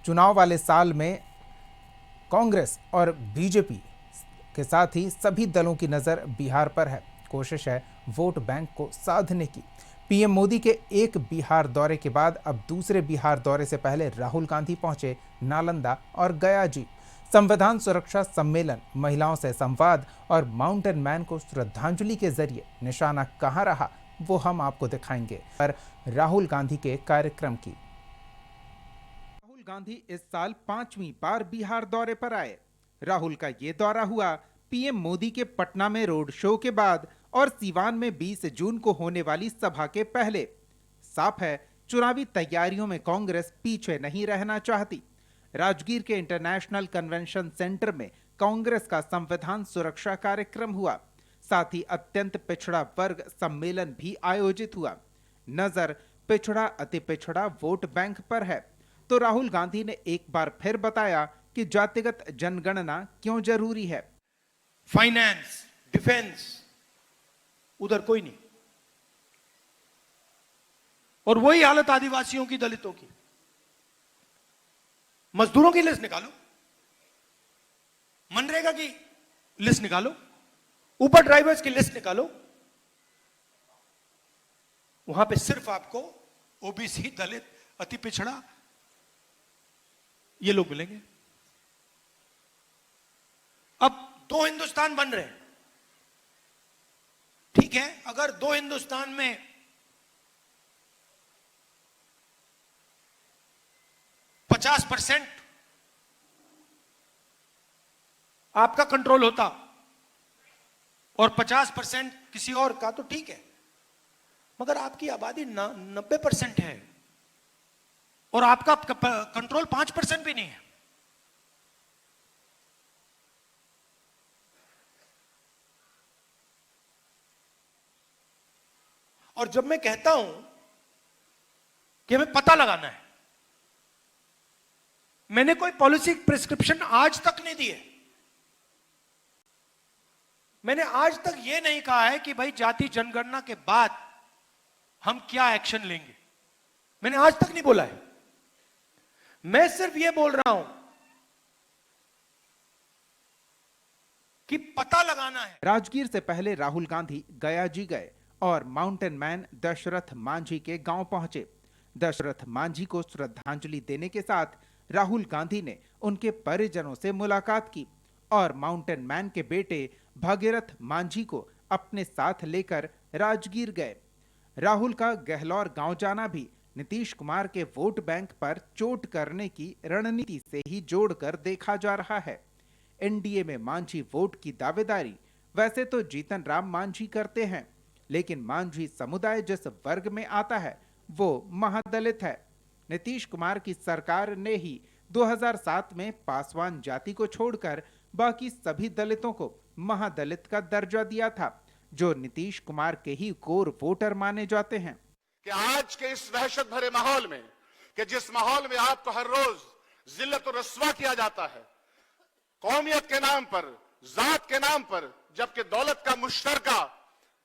चुनाव वाले साल में कांग्रेस और बीजेपी के साथ ही सभी दलों की नज़र बिहार पर है। कोशिश है वोट बैंक को साधने की। पीएम मोदी के एक बिहार दौरे के बाद अब दूसरे बिहार दौरे से पहले राहुल गांधी पहुंचे नालंदा और गया जी। संविधान सुरक्षा सम्मेलन, महिलाओं से संवाद और माउंटेन मैन को श्रद्धांजलि के जरिए निशाना कहां रहा वो हम आपको दिखाएंगे। पर राहुल गांधी के कार्यक्रम की। राहुल गांधी इस साल 5वीं बार बिहार दौरे पर आए। राहुल का ये दौरा हुआ पीएम मोदी के पटना में रोड शो के बाद और सीवान में 20 जून को होने वाली सभा के पहले। साफ है, चुनावी तैयारियों में कांग्रेस पीछे नहीं रहना चाहती। राजगीर के इंटरनेशनल कन्वेंशन सेंटर में कांग्रेस का संविधान सुरक्षा कार्यक्रम हुआ। साथ ही अत्यंत पिछड़ा वर्ग सम्मेलन भी आयोजित हुआ। नजर पिछड़ा अति पिछड़ा वोट बैंक पर है, तो राहुल गांधी ने एक बार फिर बताया कि जातिगत जनगणना क्यों जरूरी है। फाइनेंस, डिफेंस, उधर कोई नहीं। और वही हालत आदिवासियों की, दलितों की। मजदूरों की लिस्ट निकालो, मनरेगा की लिस्ट निकालो, ऊपर ड्राइवर्स की लिस्ट निकालो, वहां पे सिर्फ आपको ओबीसी, दलित, अति पिछड़ा ये लोग मिलेंगे। अब दो हिंदुस्तान बन रहे हैं, ठीक है। अगर दो हिंदुस्तान में %50 आपका कंट्रोल होता और 50% किसी और का, तो ठीक है। मगर आपकी आबादी 90% है और आपका कंट्रोल 5% भी नहीं है। और जब मैं कहता हूं कि हमें पता लगाना है, मैंने कोई पॉलिसी प्रिस्क्रिप्शन आज तक नहीं दी है। मैंने आज तक यह नहीं कहा है कि भाई जाति जनगणना के बाद हम क्या एक्शन लेंगे। मैंने आज तक नहीं बोला है। मैं सिर्फ यह बोल रहा हूं कि पता लगाना है। राजगीर से पहले राहुल गांधी गया जी गए और माउंटेन मैन दशरथ मांझी के गांव पहुंचे। दशरथ मांझी को श्रद्धांजलि देने के साथ राहुल गांधी ने उनके परिजनों से मुलाकात की और माउंटेन मैन के बेटे भागीरथ मांझी को अपने साथ लेकर राजगीर गए। राहुल का गहलौर गांव जाना भी नीतीश कुमार के वोट बैंक पर चोट करने की रणनीति से ही जोड़कर देखा जा रहा है। एनडीए में मांझी वोट की दावेदारी वैसे तो जीतन राम मांझी करते हैं, लेकिन मांझी समुदाय जिस वर्ग में आता है वो महादलित है। नीतीश कुमार की सरकार ने ही 2007 में पासवान जाति को छोड़कर बाकी सभी दलितों को महादलित का दर्जा दिया था, जो नीतीश कुमार के ही कोर वोटर माने जाते हैं। कि आज के इस दहशत भरे माहौल में, कि जिस माहौल में आपको हर रोज जिल्लत और रस्वा किया जाता है, कौमियत के नाम पर, जात के नाम पर, जबकि दौलत का मुश्तरका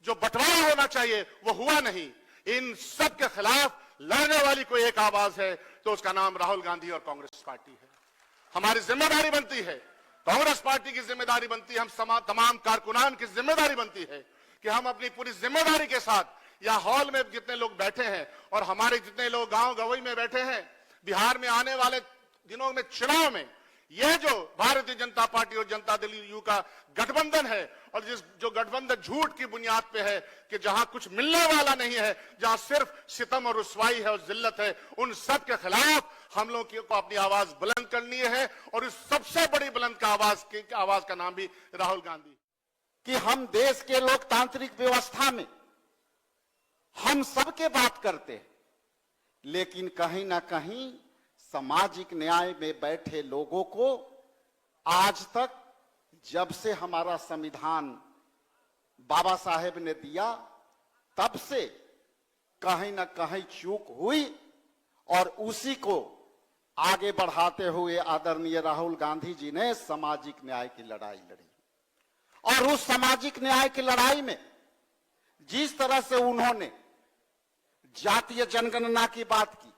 जो बंटवारा होना चाहिए वो हुआ नहीं। इन सब के खिलाफ लड़ने वाली कोई एक आवाज है तो उसका नाम राहुल गांधी और कांग्रेस पार्टी है। हमारी जिम्मेदारी बनती है, कांग्रेस पार्टी की जिम्मेदारी बनती है, हम तमाम कारकुनान की जिम्मेदारी बनती है कि हम अपनी पूरी जिम्मेदारी के साथ या हॉल में जितने लोग बैठे हैं और हमारे जितने लोग गांव गवई में बैठे हैं, बिहार में आने वाले दिनों में चुनाव में यह जो भारतीय जनता पार्टी और जनता दल यू का गठबंधन है, और जो गठबंधन झूठ की बुनियाद पे है कि जहां कुछ मिलने वाला नहीं है, जहां सिर्फ सितम और रुसवाई है और जिल्लत है, उन सब के खिलाफ हम लोग को अपनी आवाज बुलंद करनी है। और इस सबसे बड़ी बुलंद आवाज का नाम भी राहुल गांधी। कि हम देश के लोकतांत्रिक व्यवस्था में हम सबके बात करते हैं, लेकिन कहीं ना कहीं सामाजिक न्याय में बैठे लोगों को आज तक, जब से हमारा संविधान बाबा साहेब ने दिया, तब से कहीं ना कहीं चूक हुई और उसी को आगे बढ़ाते हुए आदरणीय राहुल गांधी जी ने सामाजिक न्याय की लड़ाई लड़ी। और उस सामाजिक न्याय की लड़ाई में जिस तरह से उन्होंने जातीय जनगणना की बात की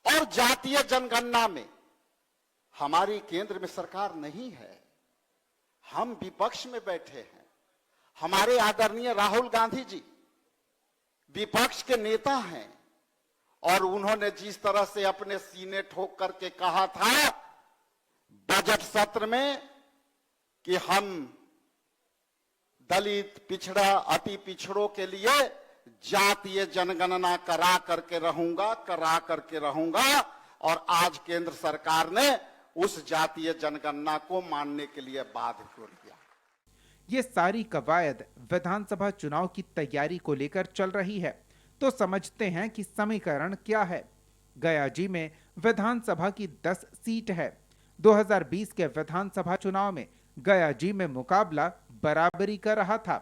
और जातीय जनगणना में हमारी केंद्र में सरकार नहीं है, हम विपक्ष में बैठे हैं। हमारे आदरणीय राहुल गांधी जी विपक्ष के नेता हैं और उन्होंने जिस तरह से अपने सीने ठोक करके कहा था बजट सत्र में कि हम दलित, पिछड़ा, अति पिछड़ों के लिए जातीय जनगणना करा करके रहूंगा, और आज केंद्र सरकार ने उस जातीय जनगणना को मानने के लिए बाध्य कर दिया। ये सारी कवायद विधानसभा चुनाव की तैयारी को लेकर चल रही है, तो समझते हैं कि समीकरण क्या है। गयाजी में विधानसभा की 10 सीट है। 2020 के विधानसभा चुनाव में गयाजी में मुकाबला बराबरी का रहा था।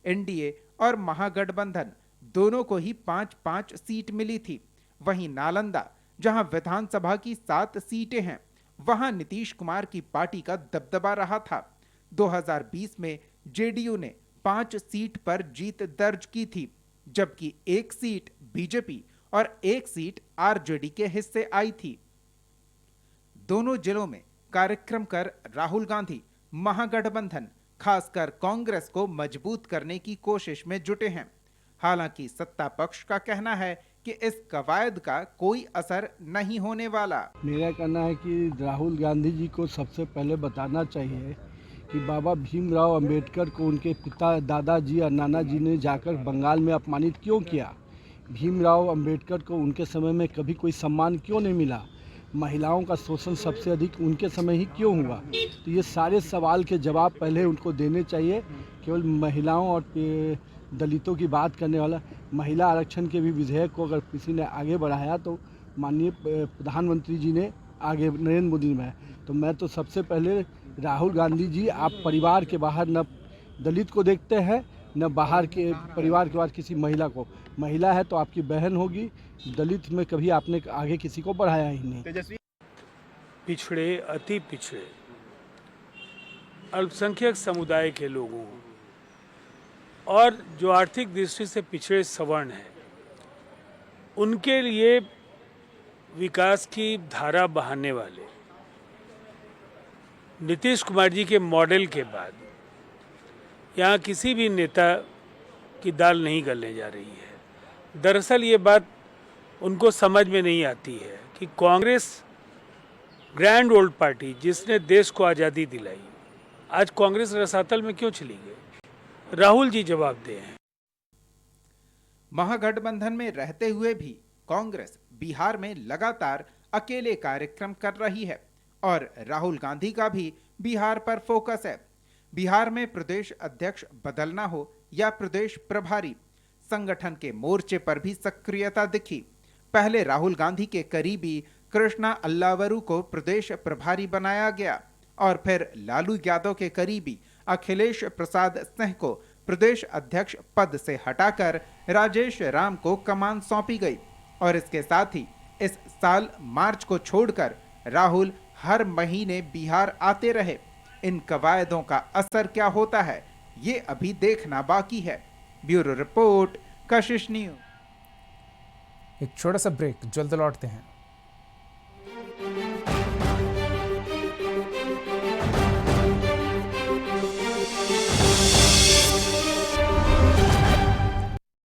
एनडीए और महागठबंधन दोनों को ही 5-5 सीट मिली थी। वहीं नालंदा, जहां विधानसभा की 7 सीटें हैं, वहां नीतीश कुमार की पार्टी का दबदबा रहा था। 2020 में जेडीयू ने 5 सीट पर जीत दर्ज की थी, जबकि 1 सीट बीजेपी और 1 सीट आरजेडी के हिस्से आई थी। दोनों जिलों में कार्यक्रम कर राहुल गांधी महागठबंधन, खासकर कांग्रेस को मजबूत करने की कोशिश में जुटे हैं। हालांकि सत्ता पक्ष का कहना है कि इस कवायद का कोई असर नहीं होने वाला। मेरा कहना है कि राहुल गांधी जी को सबसे पहले बताना चाहिए कि बाबा भीमराव अंबेडकर को उनके पिता, दादाजी और नाना जी ने जाकर बंगाल में अपमानित क्यों किया। भीमराव अंबेडकर को उनके समय में कभी कोई सम्मान क्यों नहीं मिला। महिलाओं का शोषण सबसे अधिक उनके समय ही क्यों हुआ। तो ये सारे सवाल के जवाब पहले उनको देने चाहिए। केवल महिलाओं और दलितों की बात करने वाला, महिला आरक्षण के भी विधेयक को अगर किसी ने आगे बढ़ाया तो माननीय प्रधानमंत्री जी ने आगे, नरेंद्र मोदी ने बढ़ाया। तो मैं तो सबसे पहले राहुल गांधी जी, आप परिवार के बाहर न दलित को देखते हैं न बाहर के परिवार के बाहर किसी महिला को। महिला है तो आपकी बहन होगी, दलित में कभी आपने आगे किसी को बढ़ाया ही नहीं। पिछड़े, अति पिछड़े, अल्पसंख्यक समुदाय के लोगों और जो आर्थिक दृष्टि से पिछड़े सवर्ण हैं, उनके लिए विकास की धारा बहाने वाले नीतीश कुमार जी के मॉडल के बाद यहाँ किसी भी नेता की दाल नहीं गलने जा रही है। दरअसल ये बात उनको समझ में नहीं आती है कि कांग्रेस, ग्रैंड ओल्ड पार्टी जिसने देश को आज़ादी दिलाई, आज कांग्रेस रसातल में क्यों चली गई। राहुल जी जवाब दे हैं। महागठबंधन में रहते हुए भी कांग्रेस बिहार में लगातार अकेले कार्यक्रम कर रही है और राहुल गांधी का भी बिहार पर फोकस है। बिहार में प्रदेश अध्यक्ष बदलना हो या प्रदेश प्रभारी, संगठन के मोर्चे पर भी सक्रियता दिखी। पहले राहुल गांधी के करीबी कृष्णा अल्लावरू को प्रदेश प्रभारी बनाया गया और फिर लालू यादव के करीबी अखिलेश प्रसाद सिंह को प्रदेश अध्यक्ष पद से हटाकर राजेश राम को कमान सौंपी गई। और इसके साथ ही इस साल मार्च को छोड़कर राहुल हर महीने बिहार आते रहे। इन कवायदों का असर क्या होता है, ये अभी देखना बाकी है। ब्यूरो रिपोर्ट, कशिश न्यूज। एक छोटा सा ब्रेक, जल्द लौटते हैं।